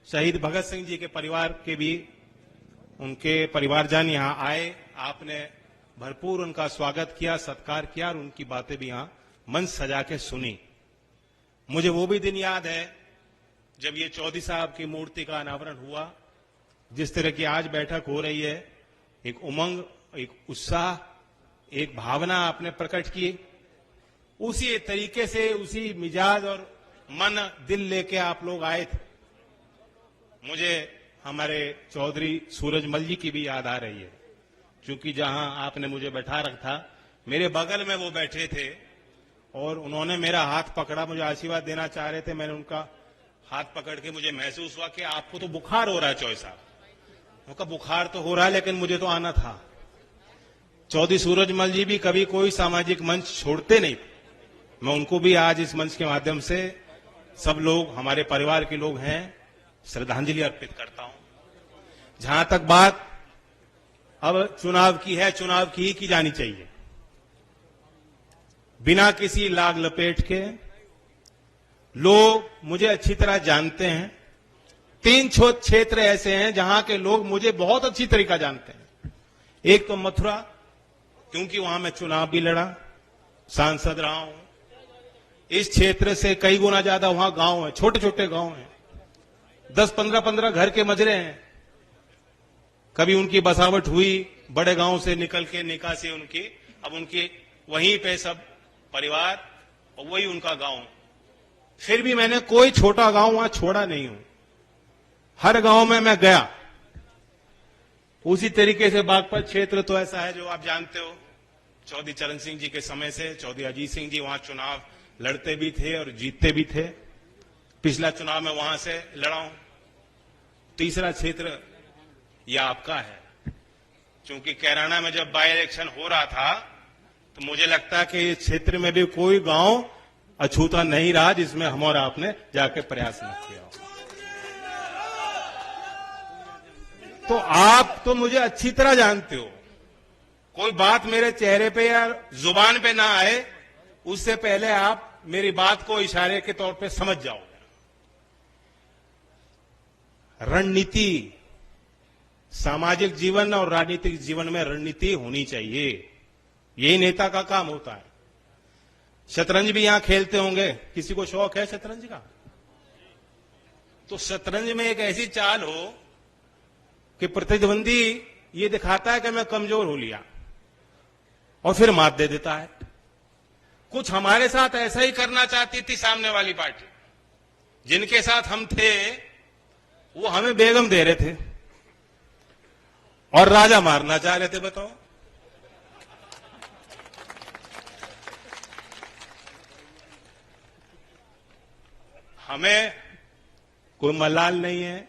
शहीद भगत सिंह जी के परिवार के भी उनके परिवारजन यहाँ आए, आपने भरपूर उनका स्वागत किया, सत्कार किया और उनकी बातें भी यहाँ मंच सजा के सुनी। मुझे वो भी दिन याद है जब ये चौधरी साहब की मूर्ति का अनावरण हुआ। जिस तरह की आज बैठक हो रही है, एक उमंग, एक उत्साह, एक भावना आपने प्रकट की, उसी तरीके से उसी मिजाज और मन दिल लेके आप लोग आए थे। मुझे हमारे चौधरी सूरजमल जी की भी याद आ रही है, क्योंकि जहां आपने मुझे बैठा रखा, मेरे बगल में वो बैठे थे और उन्होंने मेरा हाथ पकड़ा, मुझे आशीर्वाद देना चाह रहे थे। मैंने उनका हाथ पकड़ के मुझे महसूस हुआ कि आपको तो बुखार हो रहा है चौधरी साहब। उनका बुखार तो हो रहा है लेकिन मुझे तो आना था। चौधरी सूरजमल जी भी कभी कोई सामाजिक मंच छोड़ते नहीं। मैं उनको भी आज इस मंच के माध्यम से, सब लोग हमारे परिवार के लोग हैं, श्रद्धांजलि अर्पित करता हूं। जहां तक बात अब चुनाव की है, चुनाव की ही की जानी चाहिए, बिना किसी लाग लपेट के। लोग मुझे अच्छी तरह जानते हैं। 3 क्षेत्र ऐसे हैं जहां के लोग मुझे बहुत अच्छी तरीका जानते हैं। एक तो मथुरा, क्योंकि वहां मैं चुनाव भी लड़ा, सांसद रहा हूं। इस क्षेत्र से कई गुना ज्यादा वहां गांव है, छोटे छोटे गांव हैं, 10-15 घर के मजरे हैं। कभी उनकी बसावट हुई बड़े गांव से निकल के, निकासी उनकी, अब उनकी वहीं पे सब परिवार और वही उनका गांव। फिर भी मैंने कोई छोटा गांव वहां छोड़ा नहीं हूं, हर गांव में मैं गया। उसी तरीके से बागपत क्षेत्र तो ऐसा है जो आप जानते हो, चौधरी चरण सिंह जी के समय से चौधरी अजीत सिंह जी वहां चुनाव लड़ते भी थे और जीतते भी थे। पिछला चुनाव में वहां से लड़ा हूं। तीसरा क्षेत्र यह आपका है, क्योंकि कैराना में जब बाई इलेक्शन हो रहा था तो मुझे लगता है कि इस क्षेत्र में भी कोई गांव अछूता नहीं रहा जिसमें हम और आपने जाके प्रयास न किया हो। तो आप तो मुझे अच्छी तरह जानते हो, कोई बात मेरे चेहरे पे या जुबान पे ना आए उससे पहले आप मेरी बात को इशारे के तौर पे समझ जाओगे। रणनीति, सामाजिक जीवन और राजनीतिक जीवन में रणनीति होनी चाहिए, यही नेता का काम होता है। शतरंज भी यहां खेलते होंगे, किसी को शौक है शतरंज का? तो शतरंज में एक ऐसी चाल हो कि प्रतिद्वंदी ये दिखाता है कि मैं कमजोर हो लिया और फिर मात दे देता है। कुछ हमारे साथ ऐसा ही करना चाहती थी सामने वाली पार्टी। जिनके साथ हम थे वो हमें बेगम दे रहे थे और राजा मारना चाह रहे थे। बताओ, हमें कोई मलाल नहीं है।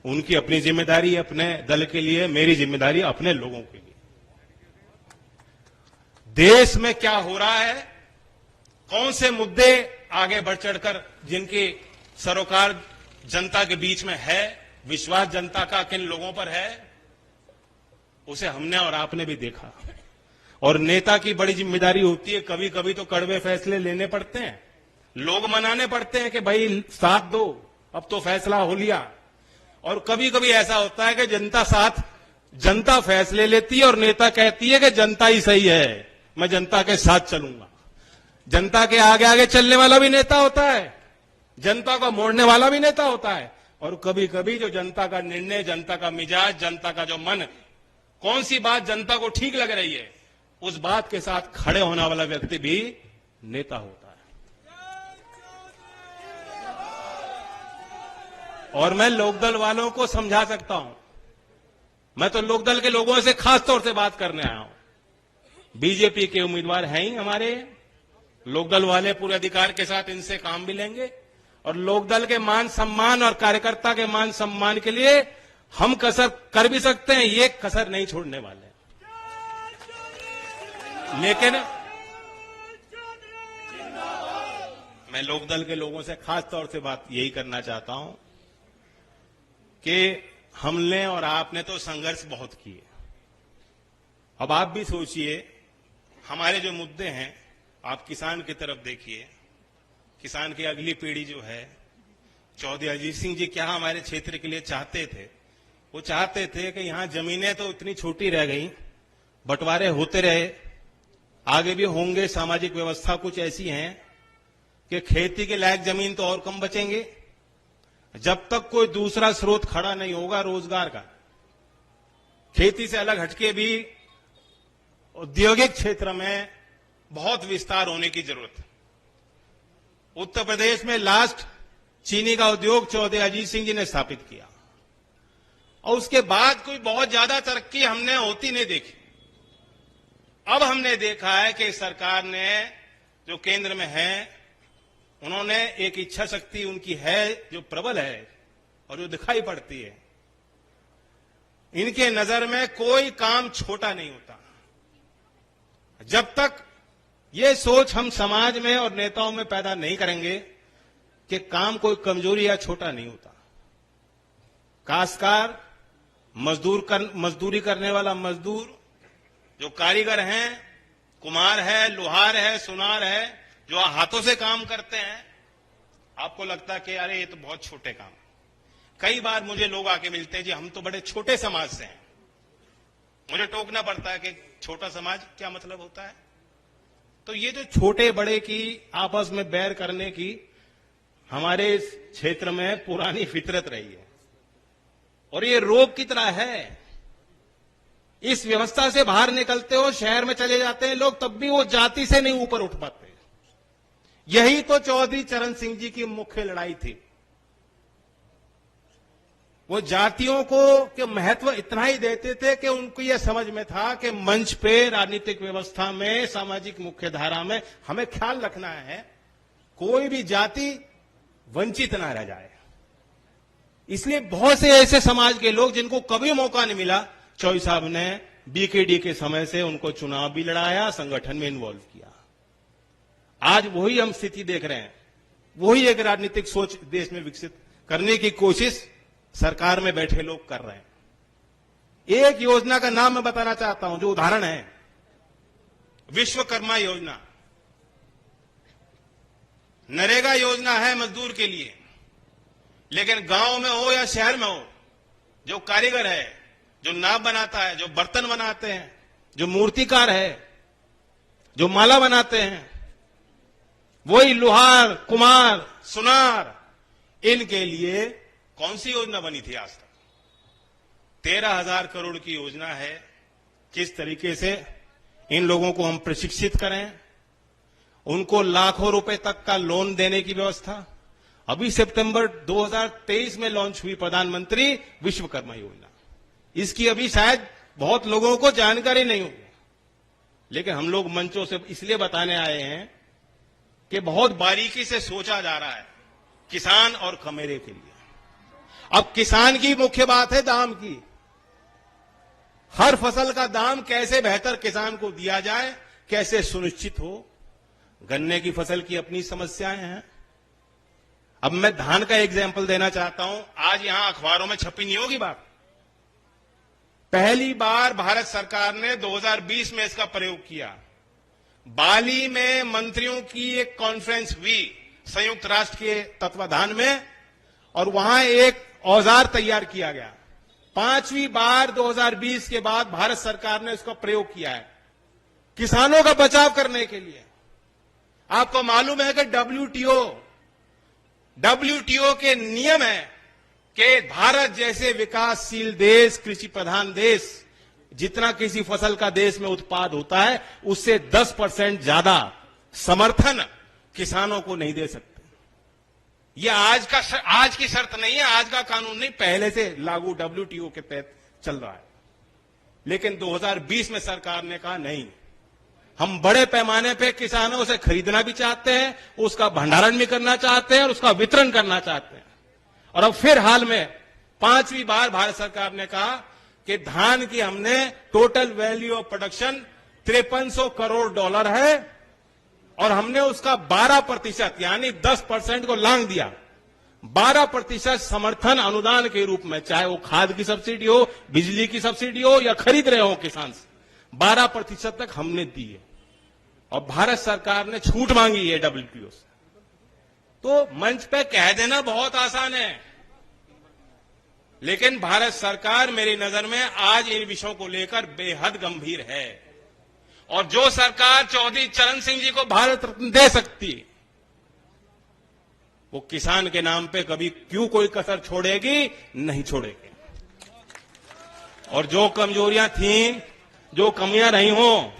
उनकी अपनी जिम्मेदारी अपने दल के लिए, मेरी जिम्मेदारी अपने लोगों के लिए। देश में क्या हो रहा है, कौन से मुद्दे आगे बढ़ चढ़कर जिनकी सरोकार जनता के बीच में है, विश्वास जनता का किन लोगों पर है, उसे हमने और आपने भी देखा। और नेता की बड़ी जिम्मेदारी होती है, कभी कभी तो कड़वे फैसले लेने पड़ते हैं, लोग मनाने पड़ते हैं कि भाई साथ दो, अब तो फैसला हो लिया। और कभी कभी ऐसा होता है कि जनता फैसले लेती है और नेता कहती है कि जनता ही सही है, मैं जनता के साथ चलूंगा। जनता के आगे आगे चलने वाला भी नेता होता है, जनता को मोड़ने वाला भी नेता होता है। और कभी कभी जो जनता का निर्णय, जनता का मिजाज, जनता का जो मन, कौन सी बात जनता को ठीक लग रही है, उस बात के साथ खड़े होने वाला व्यक्ति भी नेता होता है। और मैं लोकदल वालों को समझा सकता हूं, मैं तो लोकदल के लोगों से खास तौर से बात करने आया हूं। बीजेपी के उम्मीदवार हैं ही हमारे, लोकदल वाले पूरे अधिकार के साथ इनसे काम भी लेंगे और लोकदल के मान सम्मान और कार्यकर्ता के मान सम्मान के लिए हम कसर कर भी सकते हैं, ये कसर नहीं छोड़ने वाले। लेकिन मैं लोकदल के लोगों से खास तौर से बात यही करना चाहता हूं कि हमने और आपने तो संघर्ष बहुत किए। अब आप भी सोचिए, हमारे जो मुद्दे हैं, आप किसान की तरफ देखिए, किसान की अगली पीढ़ी जो है चौधरी अजीत सिंह जी क्या हमारे क्षेत्र के लिए चाहते थे? वो चाहते थे कि यहां जमीनें तो इतनी छोटी रह गई, बंटवारे होते रहे, आगे भी होंगे। सामाजिक व्यवस्था कुछ ऐसी है कि खेती के लायक जमीन तो और कम बचेंगे। जब तक कोई दूसरा स्रोत खड़ा नहीं होगा रोजगार का, खेती से अलग हटके भी औद्योगिक क्षेत्र में बहुत विस्तार होने की जरूरत है। उत्तर प्रदेश में लास्ट चीनी का उद्योग चौधरी अजीत सिंह जी ने स्थापित किया और उसके बाद कोई बहुत ज्यादा तरक्की हमने होती नहीं देखी। अब हमने देखा है कि सरकार ने जो केंद्र में है, उन्होंने एक इच्छा शक्ति उनकी है जो प्रबल है और जो दिखाई पड़ती है। इनके नजर में कोई काम छोटा नहीं होता। जब तक ये सोच हम समाज में और नेताओं में पैदा नहीं करेंगे कि काम कोई कमजोरी या छोटा नहीं होता। काश्तकार, मजदूरी करने वाला मजदूर, जो कारीगर हैं, कुम्हार है, लोहार है, सुनार है, जो हाथों से काम करते हैं, आपको लगता है कि अरे ये तो बहुत छोटे काम। कई बार मुझे लोग आके मिलते हैं, जी हम तो बड़े छोटे समाज से हैं। मुझे टोकना पड़ता है कि छोटा समाज क्या मतलब होता है। तो ये जो छोटे बड़े की आपस में बैर करने की हमारे इस क्षेत्र में पुरानी फितरत रही है और ये रोग की तरह है। इस व्यवस्था से बाहर निकलते हो, शहर में चले जाते हैं लोग, तब भी वो जाति से नहीं ऊपर उठ पाते। यही तो चौधरी चरण सिंह जी की मुख्य लड़ाई थी। वो जातियों को के महत्व इतना ही देते थे कि उनको यह समझ में था कि मंच पे, राजनीतिक व्यवस्था में, सामाजिक मुख्य धारा में हमें ख्याल रखना है कोई भी जाति वंचित ना रह जाए। इसलिए बहुत से ऐसे समाज के लोग जिनको कभी मौका नहीं मिला, चौधरी साहब ने बीकेडी के समय से उनको चुनाव भी लड़ाया, संगठन में इन्वॉल्व किया। आज वही हम स्थिति देख रहे हैं। वही एक राजनीतिक सोच देश में विकसित करने की कोशिश सरकार में बैठे लोग कर रहे हैं। एक योजना का नाम मैं बताना चाहता हूं जो उदाहरण है, विश्वकर्मा योजना। नरेगा योजना है मजदूर के लिए, लेकिन गांव में हो या शहर में हो, जो कारीगर है, जो नाव बनाता है, जो बर्तन बनाते हैं, जो मूर्तिकार है, जो माला बनाते हैं, वही लोहार, कुम्हार, सुनार, इनके लिए कौन सी योजना बनी थी आज तक? 13,000 करोड़ की योजना है। किस तरीके से इन लोगों को हम प्रशिक्षित करें, उनको लाखों रुपए तक का लोन देने की व्यवस्था। अभी सितंबर 2023 में लॉन्च हुई प्रधानमंत्री विश्वकर्मा योजना। इसकी अभी शायद बहुत लोगों को जानकारी नहीं होगी, लेकिन हम लोग मंचों से इसलिए बताने आए हैं कि बहुत बारीकी से सोचा जा रहा है किसान और खमेरे के लिए। अब किसान की मुख्य बात है दाम की। हर फसल का दाम कैसे बेहतर किसान को दिया जाए, कैसे सुनिश्चित हो। गन्ने की फसल की अपनी समस्याएं हैं। अब मैं धान का एग्जाम्पल देना चाहता हूं। आज यहां अखबारों में छपी नहीं होगी बात। पहली बार भारत सरकार ने 2020 में इसका प्रयोग किया। बाली में मंत्रियों की एक कॉन्फ्रेंस हुई संयुक्त राष्ट्र के तत्वाधान में, और वहां एक औजार तैयार किया गया। 5वीं बार 2020 के बाद भारत सरकार ने इसका प्रयोग किया है किसानों का बचाव करने के लिए। आपको मालूम है कि डब्ल्यूटीओ के नियम है कि भारत जैसे विकासशील देश, कृषि प्रधान देश, जितना किसी फसल का देश में उत्पाद होता है उससे 10% ज्यादा समर्थन किसानों को नहीं दे सकते। यह आज की शर्त नहीं है, आज का कानून नहीं, पहले से लागू डब्ल्यूटीओ के तहत चल रहा है। लेकिन 2020 में सरकार ने कहा नहीं, हम बड़े पैमाने पे किसानों से खरीदना भी चाहते हैं, उसका भंडारण भी करना चाहते हैं और उसका वितरण करना चाहते हैं। और अब फिर हाल में 5वीं बार भारत सरकार ने कहा कि धान की हमने total value of production $5300 crore है और हमने उसका 12% यानी 10% को लांग दिया। 12% समर्थन अनुदान के रूप में, चाहे वो खाद की सब्सिडी हो, बिजली की सब्सिडी हो या खरीद रहे हो किसान से, 12% तक हमने दी है। और भारत सरकार ने छूट मांगी है डब्ल्यूटीओ से। तो मंच पे कह देना बहुत आसान है, लेकिन भारत सरकार मेरी नजर में आज इन विषयों को लेकर बेहद गंभीर है। और जो सरकार चौधरी चरण सिंह जी को भारत रत्न दे सकती, वो किसान के नाम पे कभी क्यों कोई कसर छोड़ेगी? नहीं छोड़ेगी। और जो कमजोरियां थीं, जो कमियां रही हों,